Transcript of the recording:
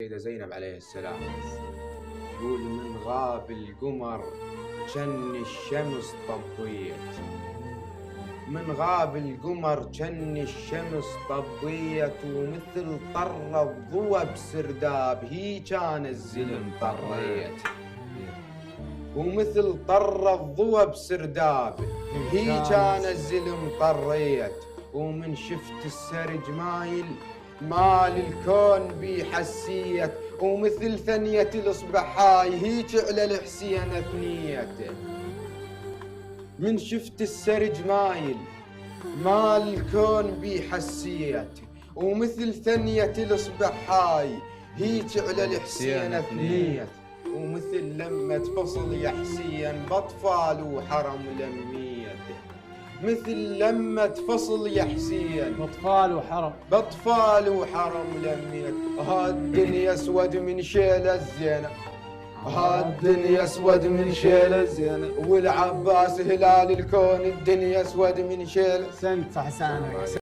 السيدة زينب عليه السلام يقول من غاب القمر جن الشمس طبيت. من غاب القمر جن الشمس طبيت، ومثل طر الضوى بسرداب هي كان الزلم طريت. ومثل طر الضوى بسرداب هي كان الزلم طريت. ومن شفت السرج مايل مال الكون بي حسيت، ومثل ثنية الإصبع هاي هيك على الحسين ثنيته. من شفت السرج مايل مال الكون بي حسيت، ومثل ثنية الإصبع هاي هيك على الحسين ثنيته. ومثل لما فصل يا حسين بأطفال وحرم لميته. مثل لما فصل يا حسين بأطفال وحرم لميت. هالدنيا اسود من شيل الزينة، هالدنيا اسود من شيل الزينة، والعباس هلال الكون الدنيا اسود من شيل. سنت حسانك.